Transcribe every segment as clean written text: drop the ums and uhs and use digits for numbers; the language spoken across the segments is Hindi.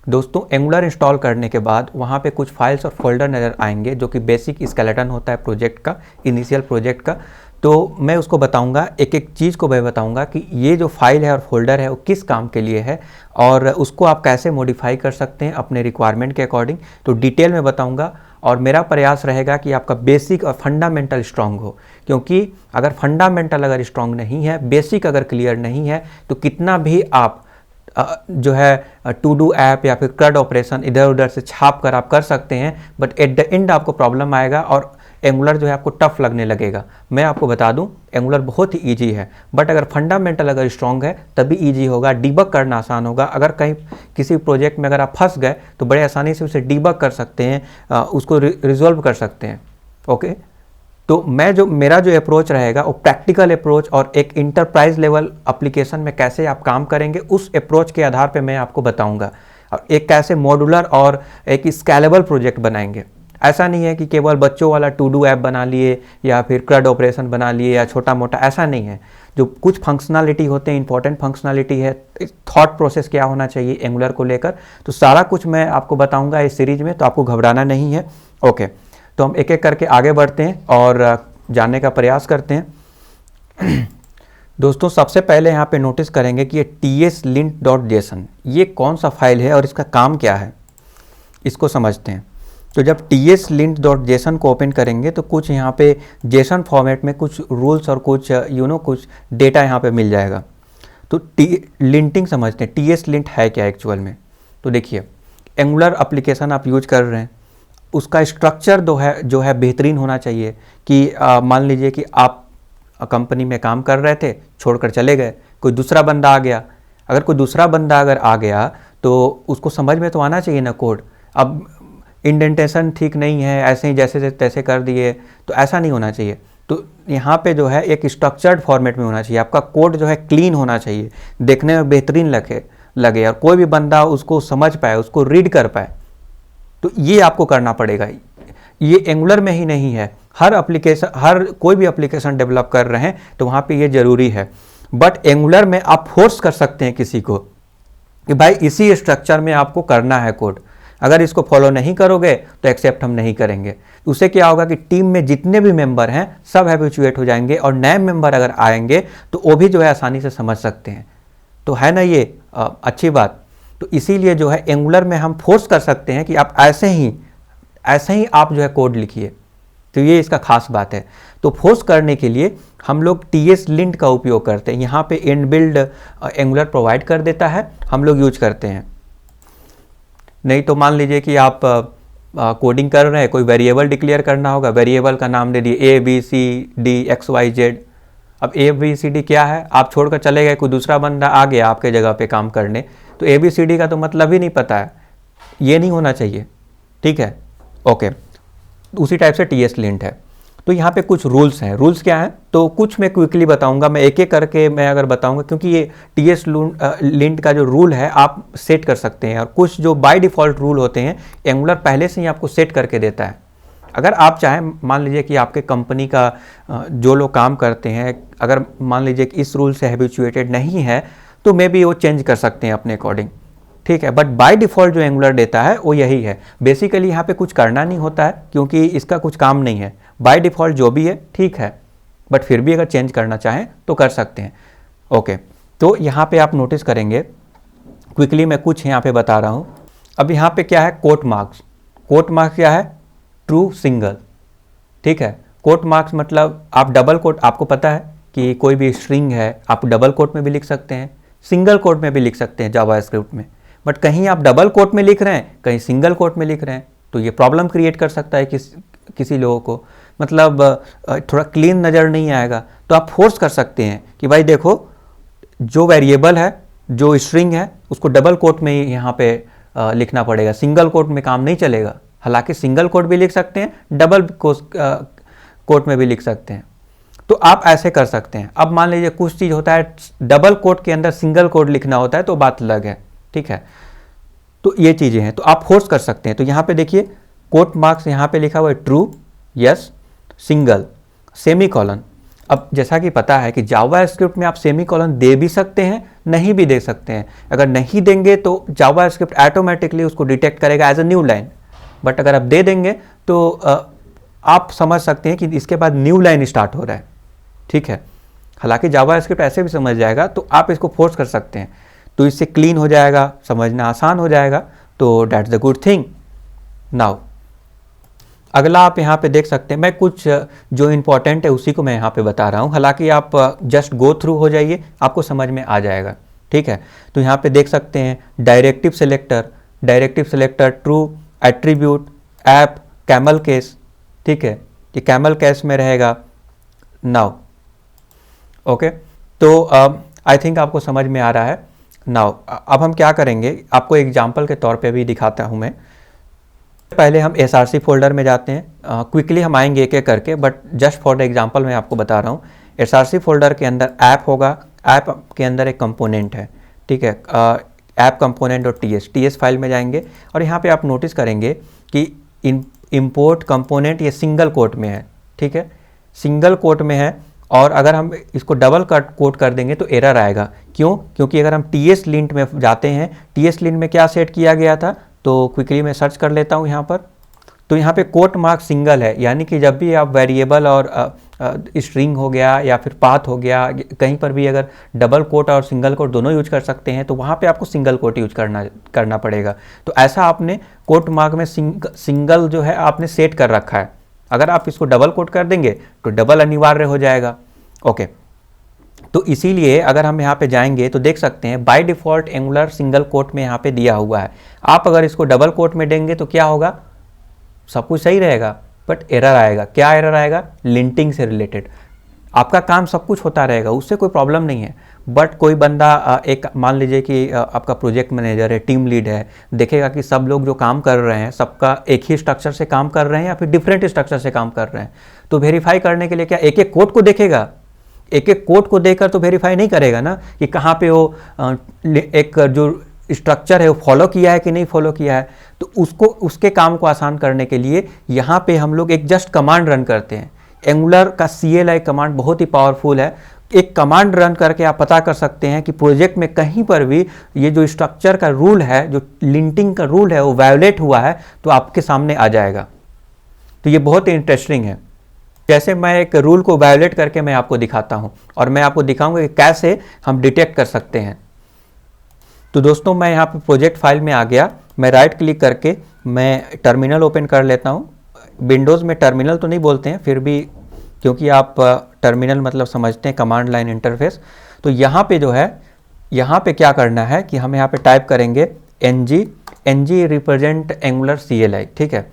दोस्तों एंगुलर इंस्टॉल करने के बाद वहाँ पे कुछ फाइल्स और फोल्डर नज़र आएंगे जो कि बेसिक स्केलेटन होता है प्रोजेक्ट का, इनिशियल प्रोजेक्ट का। तो मैं उसको बताऊंगा, एक एक चीज़ को मैं बताऊंगा कि ये जो फाइल है और फोल्डर है वो किस काम के लिए है और उसको आप कैसे मॉडिफाई कर सकते हैं अपने रिक्वायरमेंट के अकॉर्डिंग। तो डिटेल में बताऊंगा और मेरा प्रयास रहेगा कि आपका बेसिक और फंडामेंटल स्ट्रांग हो, क्योंकि अगर फंडामेंटल अगर स्ट्रांग नहीं है, बेसिक अगर क्लियर नहीं है, तो कितना भी आप जो है टू डू ऐप या फिर क्रड ऑपरेशन इधर उधर से छाप कर आप कर सकते हैं, बट एट द एंड आपको प्रॉब्लम आएगा और एंगुलर जो है आपको टफ लगने लगेगा। मैं आपको बता दूं एंगुलर बहुत ही इजी है, बट अगर फंडामेंटल अगर स्ट्रांग है तभी इजी होगा, डिबग करना आसान होगा। अगर कहीं किसी प्रोजेक्ट में अगर आप फंस गए तो बड़े आसानी से उसे डिबग कर सकते हैं, उसको रिजॉल्व कर सकते हैं। ओके, तो मेरा जो अप्रोच रहेगा वो प्रैक्टिकल अप्रोच और एक इंटरप्राइज लेवल एप्लीकेशन में कैसे आप काम करेंगे उस अप्रोच के आधार पे मैं आपको बताऊंगा, और एक कैसे मॉड्यूलर और एक स्केलेबल प्रोजेक्ट बनाएंगे। ऐसा नहीं है कि केवल बच्चों वाला टू डू ऐप बना लिए या फिर क्रड ऑपरेशन बना लिए या छोटा मोटा, ऐसा नहीं है। जो कुछ फंक्शनलिटी होते हैं, इंपॉर्टेंट फंक्शनलिटी है, थॉट प्रोसेस क्या होना चाहिए एंगुलर को लेकर, तो सारा कुछ मैं आपको बताऊंगा इस सीरीज में, तो आपको घबराना नहीं है। ओके, तो हम एक एक करके आगे बढ़ते हैं और जानने का प्रयास करते हैं। दोस्तों सबसे पहले यहाँ पे नोटिस करेंगे कि ये tslint.json ये कौन सा फाइल है और इसका काम क्या है, इसको समझते हैं। तो जब tslint.json को ओपन करेंगे तो कुछ यहाँ पे जेसन फॉर्मेट में कुछ रूल्स और कुछ कुछ डेटा यहाँ पे मिल जाएगा। तो लिंटिंग समझते हैं, tslint है क्या एक्चुअल में। तो देखिए एंगुलर एप्लीकेशन आप यूज कर रहे हैं, उसका स्ट्रक्चर जो है बेहतरीन होना चाहिए कि मान लीजिए कि आप कंपनी में काम कर रहे थे, छोड़कर चले गए, कोई दूसरा बंदा आ गया। अगर कोई दूसरा बंदा अगर आ गया तो उसको समझ में तो आना चाहिए ना कोड। अब इंडेंटेशन ठीक नहीं है, ऐसे ही जैसे तैसे कर दिए, तो ऐसा नहीं होना चाहिए। तो यहाँ पे जो है एक स्ट्रक्चर्ड फॉर्मेट में होना चाहिए, आपका कोड जो है क्लीन होना चाहिए, देखने में बेहतरीन लगे और कोई भी बंदा उसको समझ पाए, उसको रीड कर पाए। तो ये आपको करना पड़ेगा। ये एंगुलर में ही नहीं है, हर कोई भी एप्लीकेशन डेवलप कर रहे हैं तो वहाँ पे ये जरूरी है। बट एंगुलर में आप फोर्स कर सकते हैं किसी को कि भाई इसी स्ट्रक्चर में आपको करना है कोड, अगर इसको फॉलो नहीं करोगे तो एक्सेप्ट हम नहीं करेंगे। उससे क्या होगा कि टीम में जितने भी मेंबर हैं सब हैबिचुएट हो जाएंगे और नए मेंबर अगर आएंगे तो वो भी जो है आसानी से समझ सकते हैं। तो है ना ये अच्छी बात। तो इसीलिए जो है एंगुलर में हम फोर्स कर सकते हैं कि आप ऐसे ही आप जो है कोड लिखिए। तो ये इसका खास बात है। तो फोर्स करने के लिए हम लोग tslint का उपयोग करते हैं। यहाँ पे इनबिल्ड एंगुलर प्रोवाइड कर देता है, हम लोग यूज करते हैं। नहीं तो मान लीजिए कि आप कोडिंग कर रहे हैं, कोई वेरिएबल डिक्लेयर करना होगा, वेरिएबल का नाम दे दिए ABCD XYZ। अब ABCD क्या है, आप छोड़कर चले गए, कोई दूसरा बंदा आ गया आपके जगह पे काम करने, तो ABCD का तो मतलब ही नहीं पता है, ये नहीं होना चाहिए। ठीक है, ओके। उसी टाइप से tslint है। तो यहाँ पे कुछ रूल्स हैं। रूल्स क्या हैं तो कुछ मैं क्विकली बताऊंगा, मैं एक एक करके मैं अगर बताऊंगा, क्योंकि ये tslint का जो रूल है आप सेट कर सकते हैं, और कुछ जो बाय डिफ़ॉल्ट रूल होते हैं एंगुलर पहले से ही आपको सेट करके देता है। अगर आप चाहें, मान लीजिए कि आपके कंपनी का जो लोग काम करते हैं, अगर मान लीजिए कि इस रूल से हैबिचुएटेड नहीं है तो मे बी वो चेंज कर सकते हैं अपने अकॉर्डिंग। ठीक है, बट बाय डिफ़ॉल्ट जो एंगुलर देता है वो यही है। बेसिकली यहाँ पे कुछ करना नहीं होता है क्योंकि इसका कुछ काम नहीं है। बाय डिफ़ॉल्ट जो भी है ठीक है, बट फिर भी अगर चेंज करना चाहें तो कर सकते हैं। ओके, तो यहाँ पे आप नोटिस करेंगे, क्विकली मैं कुछ यहाँ पे बता रहा हूँ। अब यहाँ पे क्या है, कोट मार्क्स। कोट मार्क्स क्या है, ट्रू सिंगल। ठीक है, कोट मार्क्स मतलब आप डबल कोट, आपको पता है कि कोई भी स्ट्रिंग है आप डबल कोट में भी लिख सकते हैं, सिंगल कोट में भी लिख सकते हैं जावास्क्रिप्ट में। बट कहीं आप डबल कोट में लिख रहे हैं, कहीं सिंगल कोट में लिख रहे हैं, तो ये प्रॉब्लम क्रिएट कर सकता है किसी लोगों को, मतलब थोड़ा क्लीन नज़र नहीं आएगा। तो आप फोर्स कर सकते हैं कि भाई देखो, जो वेरिएबल है, जो स्ट्रिंग है, उसको डबल कोट में ही यहाँ पे लिखना पड़ेगा, सिंगल कोट में काम नहीं चलेगा। हालांकि सिंगल कोट भी लिख सकते हैं, डबल कोट में भी लिख सकते हैं, तो आप ऐसे कर सकते हैं। अब मान लीजिए कुछ चीज़ होता है डबल कोट के अंदर सिंगल कोट लिखना होता है, तो बात अलग है। ठीक है, तो ये चीज़ें हैं, तो आप फोर्स कर सकते हैं। तो यहाँ पे देखिए कोट मार्क्स यहाँ पे लिखा हुआ है true, yes, single, semi colon. अब जैसा कि पता है कि जावा स्क्रिप्ट में आप सेमी कॉलन दे भी सकते हैं, नहीं भी दे सकते हैं। अगर नहीं देंगे तो जावास्क्रिप्ट ऑटोमेटिकली उसको डिटेक्ट करेगा as a new line, but अगर आप दे देंगे तो आप समझ सकते हैं कि इसके बाद न्यू लाइन स्टार्ट हो रहा है, ठीक है। हालांकि जावास्क्रिप्ट ऐसे भी समझ जाएगा, तो आप इसको फोर्स कर सकते हैं, तो इससे क्लीन हो जाएगा, समझना आसान हो जाएगा, तो that's the good thing. Now अगला आप यहाँ पे देख सकते हैं, मैं कुछ जो इम्पोर्टेंट है उसी को मैं यहाँ पे बता रहा हूँ, हालांकि आप जस्ट गो थ्रू हो जाइए, आपको समझ में आ जाएगा, ठीक है। तो यहाँ पे देख सकते हैं directive selector, true, attribute, app, camel case, ठीक है, ये कैमल केस में रहेगा। नाउ ओके, तो आई थिंक आपको समझ में आ रहा है। नाउ अब हम क्या करेंगे, आपको एग्जाम्पल के तौर पे भी दिखाता हूँ मैं। पहले हम SRC फोल्डर में जाते हैं, क्विकली हम आएंगे एक एक करके, but just for the example मैं आपको बता रहा हूँ। SRC फोल्डर के अंदर ऐप होगा, ऐप के अंदर एक कंपोनेंट है, ठीक है, ऐप कंपोनेंट और TS फाइल में जाएंगे, और यहाँ पे आप नोटिस करेंगे कि इंपोर्ट कंपोनेंट ये सिंगल कोट में है, ठीक है, सिंगल कोट में है। और अगर हम इसको डबल कोट कर देंगे तो एरर आएगा। क्यों? क्योंकि अगर हम TS-lint में जाते हैं, TS-lint में क्या सेट किया गया था, तो क्विकली मैं सर्च कर लेता हूँ यहाँ पर। तो यहाँ पे कोट मार्क सिंगल है, यानी कि जब भी आप वेरिएबल और स्ट्रिंग हो गया या फिर पाथ हो गया, कहीं पर भी अगर डबल कोट और सिंगल कोट दोनों यूज कर सकते हैं, तो वहाँ पे आपको सिंगल कोट यूज करना पड़ेगा। तो ऐसा आपने कोट मार्क में सिंगल जो है आपने सेट कर रखा है। अगर आप इसको डबल कोट कर देंगे तो डबल अनिवार्य हो जाएगा। ओके, तो इसीलिए अगर हम यहाँ पे जाएंगे तो देख सकते हैं by default angular single quote में यहाँ पे दिया हुआ है। आप अगर इसको डबल कोट में देंगे तो क्या होगा, सब कुछ सही रहेगा, बट एरर आएगा। क्या एरर आएगा? लिंटिंग से रिलेटेड। आपका काम सब कुछ होता रहेगा, उससे कोई प्रॉब्लम नहीं है, बट कोई बंदा एक मान लीजिए कि आपका प्रोजेक्ट मैनेजर है, टीम लीड है, देखेगा कि सब लोग जो काम कर रहे हैं सबका एक ही स्ट्रक्चर से काम कर रहे हैं या फिर डिफरेंट स्ट्रक्चर से काम कर रहे हैं, तो वेरीफाई करने के लिए क्या एक एक कोड को देखेगा? एक एक कोड को देखकर तो वेरीफाई नहीं करेगा ना कि कहाँ पे वो एक जो स्ट्रक्चर है वो फॉलो किया है कि नहीं फॉलो किया है। तो उसको उसके काम को आसान करने के लिए यहाँ पे हम लोग एक जस्ट कमांड रन करते हैं। एंगुलर का CLI कमांड बहुत ही पावरफुल है। एक कमांड रन करके आप पता कर सकते हैं कि प्रोजेक्ट में कहीं पर भी ये जो स्ट्रक्चर का रूल है, जो लिंटिंग का रूल है, वो वायोलेट हुआ है तो आपके सामने आ जाएगा। तो ये बहुत ही इंटरेस्टिंग है। जैसे मैं एक रूल को वायोलेट करके मैं आपको दिखाता हूँ और मैं आपको दिखाऊंगा कि कैसे हम डिटेक्ट कर सकते हैं। तो दोस्तों मैं यहाँ पे प्रोजेक्ट फाइल में आ गया, मैं राइट क्लिक करके मैं टर्मिनल ओपन कर लेता हूँ। विंडोज़ में टर्मिनल तो नहीं बोलते हैं, फिर भी क्योंकि आप टर्मिनल मतलब समझते हैं कमांड लाइन इंटरफेस। तो यहाँ पे जो है, यहाँ पे क्या करना है कि हम यहाँ पे टाइप करेंगे ng रिप्रेजेंट एंगुलर CLI, ठीक है,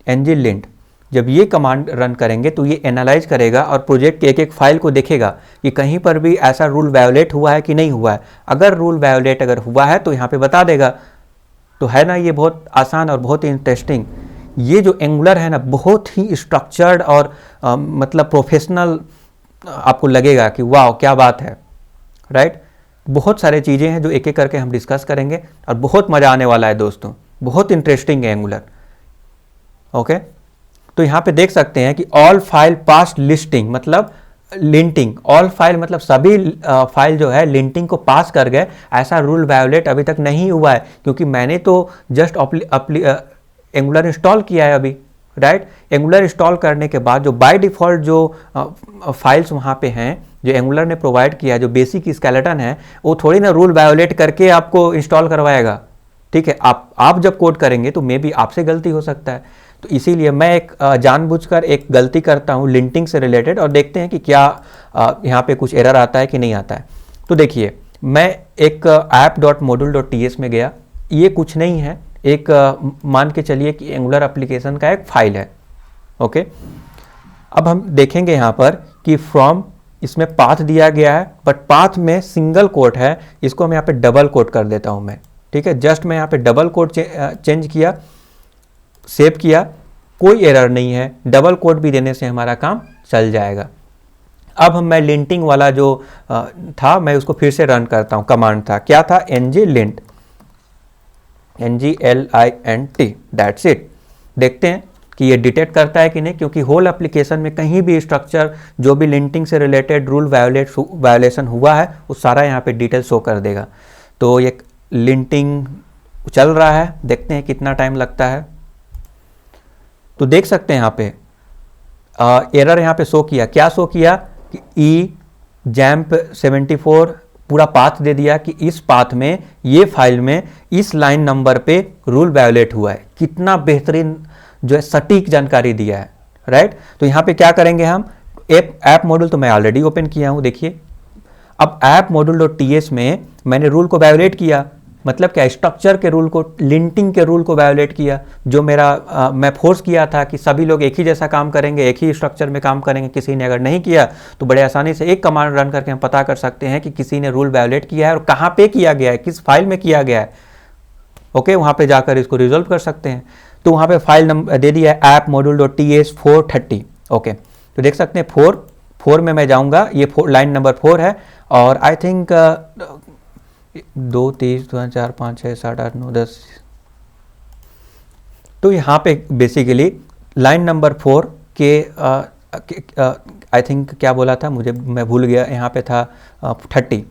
ng lint। जब ये कमांड रन करेंगे तो ये एनालाइज करेगा और प्रोजेक्ट के एक एक फाइल को देखेगा कि कहीं पर भी ऐसा रूल वायोलेट हुआ है कि नहीं हुआ है। अगर रूल वायोलेट अगर हुआ है तो यहाँ पे बता देगा। तो है ना, ये बहुत आसान और बहुत ही इंटरेस्टिंग। ये जो एंगुलर है ना, बहुत ही स्ट्रक्चर्ड और मतलब प्रोफेशनल आपको लगेगा कि वाह क्या बात है, राइट। बहुत सारे चीज़ें हैं जो एक एक करके हम डिस्कस करेंगे और बहुत मज़ा आने वाला है दोस्तों, बहुत इंटरेस्टिंग है एंगुलर। ओके, तो यहाँ पे देख सकते हैं कि ऑल फाइल पास लिस्टिंग मतलब लिंटिंग, ऑल फाइल मतलब सभी फाइल जो है लिंटिंग को पास कर गए। ऐसा रूल वायोलेट अभी तक नहीं हुआ है क्योंकि मैंने तो जस्ट एंगुलर इंस्टॉल किया है अभी, राइट। एंगुलर इंस्टॉल करने के बाद जो बाय डिफ़ॉल्ट जो फाइल्स वहाँ पे हैं, जो एंगुलर ने प्रोवाइड किया है, जो बेसिक स्केलेटन है, वो थोड़ी ना रूल वायोलेट करके आपको इंस्टॉल करवाएगा, ठीक है। आप जब कोड करेंगे तो मे बी आपसे गलती हो सकता है। तो इसीलिए मैं एक जानबूझकर एक गलती करता हूँ लिंटिंग से रिलेटेड और देखते हैं कि क्या यहाँ पे कुछ एरर आता है कि नहीं आता है। तो देखिए, मैं एक app.module.ts में गया। ये कुछ नहीं है, एक मान के चलिए कि एंगुलर एप्लीकेशन का एक फाइल है। ओके, अब हम देखेंगे यहाँ पर कि फ्रॉम इसमें पाथ दिया गया है, बट पाथ में सिंगल कोट है। इसको हम यहाँ पे डबल कोट कर देता हूँ मैं, ठीक है। जस्ट मैं यहाँ पे डबल कोट चेंज किया, सेव किया, कोई एरर नहीं है। डबल कोट भी देने से हमारा काम चल जाएगा। अब मैं लिंटिंग वाला जो था मैं उसको फिर से रन करता हूँ। कमांड था, क्या था? ng lint, that's it. देखते हैं कि ये डिटेक्ट करता है कि नहीं, क्योंकि होल एप्लीकेशन में कहीं भी स्ट्रक्चर जो भी लिंटिंग से रिलेटेड रूल वायोलेशन हुआ है वो सारा यहाँ पे डिटेल शो कर देगा। तो ये लिंटिंग चल रहा है, देखते हैं कितना टाइम लगता है। तो देख सकते हैं यहाँ पे एरर यहाँ पे शो किया, क्या शो किया कि ई जैम्प 74 पूरा पाथ दे दिया कि इस पाथ में ये फाइल में इस लाइन नंबर पे रूल वायोलेट हुआ है। कितना बेहतरीन जो है सटीक जानकारी दिया है, राइट। तो यहाँ पे क्या करेंगे हम, ऐप मॉड्यूल तो मैं ऑलरेडी ओपन किया हूँ, देखिए अब ऐप मॉड्यूल.ts में मैंने रूल को वायोलेट किया, मतलब क्या, स्ट्रक्चर के रूल को, लिंटिंग के रूल को वायोलेट किया। जो मेरा मैं फोर्स किया था कि सभी लोग एक ही जैसा काम करेंगे, एक ही स्ट्रक्चर में काम करेंगे, किसी ने अगर नहीं किया तो बड़े आसानी से एक कमांड रन करके हम पता कर सकते हैं कि किसी ने रूल वायोलेट किया है और कहाँ पे किया गया है, किस फाइल में किया गया है। ओके, वहाँ पे जाकर इसको रिजोल्व कर सकते हैं। तो वहाँ पे फाइल नंबर दे दिया है ऐप मॉड्यूल.ts 430। ओके, तो देख सकते हैं 4 में मैं जाऊँगा, ये लाइन नंबर 4 है और आई थिंक 2 3 4 5 6 7 8 9 10। तो यहाँ पे बेसिकली लाइन नंबर 4 के आई थिंक क्या बोला था मुझे, मैं भूल गया, यहाँ पे था 30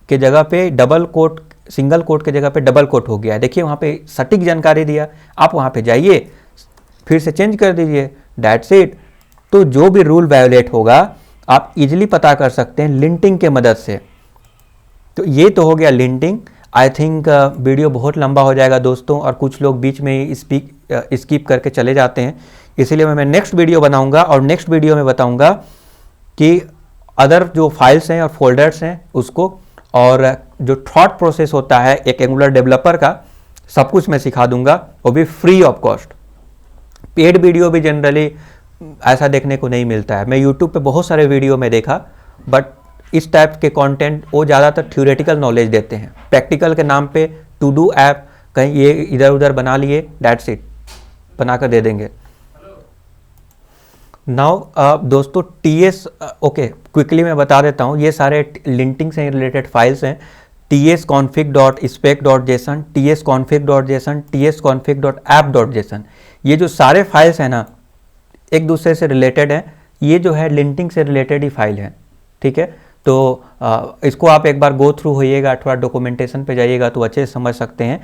के जगह पे डबल कोट, सिंगल कोट के जगह पे डबल कोट हो गया है। देखिए वहाँ पे सटीक जानकारी दिया, आप वहाँ पे जाइए फिर से चेंज कर दीजिए, दैट्स इट। तो जो भी रूल वायोलेट होगा आप इजीली पता कर सकते हैं लिंटिंग के मदद से। तो ये तो हो गया लिंटिंग। आई थिंक वीडियो बहुत लंबा हो जाएगा दोस्तों, और कुछ लोग बीच में ही स्किप करके चले जाते हैं, इसीलिए मैं नेक्स्ट वीडियो बनाऊंगा और नेक्स्ट वीडियो में बताऊंगा कि अदर जो फाइल्स हैं और फोल्डर्स हैं उसको, और जो थॉट प्रोसेस होता है एक एंगुलर डेवलपर का, सब कुछ मैं सिखा दूंगा, वो भी free of cost. Paid video भी जनरली ऐसा देखने को नहीं मिलता है। मैं यूट्यूब पे बहुत सारे वीडियो में देखा, बट इस टाइप के कंटेंट वो ज़्यादातर थ्योरेटिकल नॉलेज देते हैं, प्रैक्टिकल के नाम पे टू डू ऐप कहीं ये इधर उधर बना लिए, दैट्स इट, बनाकर दे देंगे। नाउ दोस्तों TS, ओके क्विकली मैं बता देता हूँ, ये सारे लिंटिंग से रिलेटेड फाइल्स हैं, tsconfig.spec.json, tsconfig.json, tsconfig.app.json। ये जो सारे फाइल्स हैं ना एक दूसरे से रिलेटेड हैं, ये जो है लिंटिंग से रिलेटेड ही फाइल है, ठीक है। तो इसको आप एक बार गो थ्रू होइएगा, थोड़ा डॉक्यूमेंटेशन पे जाइएगा तो अच्छे से समझ सकते हैं।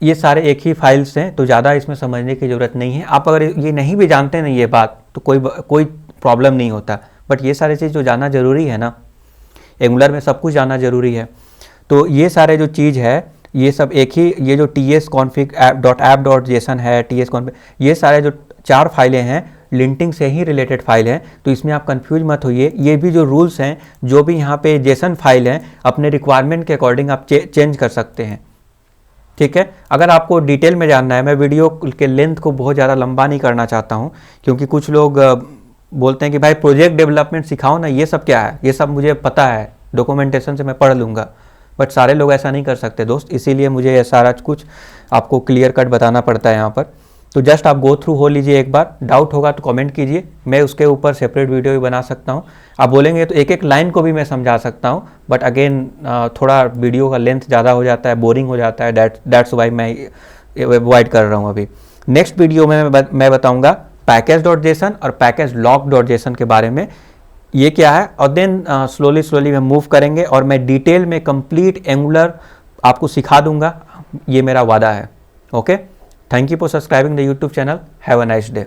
ये सारे एक ही फाइल्स हैं, तो ज़्यादा इसमें समझने की ज़रूरत नहीं है। आप अगर ये नहीं भी जानते ना ये बात, तो कोई प्रॉब्लम नहीं होता, बट ये सारी चीज़ जो जानना ज़रूरी है ना, एंगुलर में सब कुछ जानना ज़रूरी है। तो ये सारे जो चीज़ है ये सब एक ही, ये जो tsconfig.app.json है, tsconfig, ये सारे जो 4 फाइलें हैं लिंटिंग से ही रिलेटेड फाइल हैं, तो इसमें आप कंफ्यूज मत होइए। ये भी जो रूल्स हैं, जो भी यहाँ पे जेसन फाइल हैं, अपने रिक्वायरमेंट के अकॉर्डिंग आप चेंज कर सकते हैं, ठीक है। अगर आपको डिटेल में जानना है, मैं वीडियो के लेंथ को बहुत ज़्यादा लंबा नहीं करना चाहता हूँ, क्योंकि कुछ लोग बोलते हैं कि भाई प्रोजेक्ट डेवलपमेंट सिखाओ ना, ये सब क्या है, ये सब मुझे पता है, डॉक्यूमेंटेशन से मैं पढ़ लूँगा, बट सारे लोग ऐसा नहीं कर सकते दोस्त, इसीलिए मुझे सारा कुछ आपको क्लियर कट बताना पड़ता है यहाँ पर। तो जस्ट आप गो थ्रू हो लीजिए एक बार, डाउट होगा तो कमेंट कीजिए, मैं उसके ऊपर सेपरेट वीडियो भी बना सकता हूँ। आप बोलेंगे तो एक एक लाइन को भी मैं समझा सकता हूँ, बट अगेन थोड़ा वीडियो का लेंथ ज़्यादा हो जाता है, बोरिंग हो जाता है, दैट्स वाई मैं अवॉइड कर रहा हूँ अभी। नेक्स्ट वीडियो में मैं बताऊँगा पैकेज.json और पैकेज लॉक.json के बारे में, ये क्या है, और देन स्लोली हम मूव करेंगे और मैं डिटेल में कंप्लीट एंगुलर आपको सिखा दूंगा, ये मेरा वादा है। Okay, thank you for subscribing the YouTube channel, have a nice day.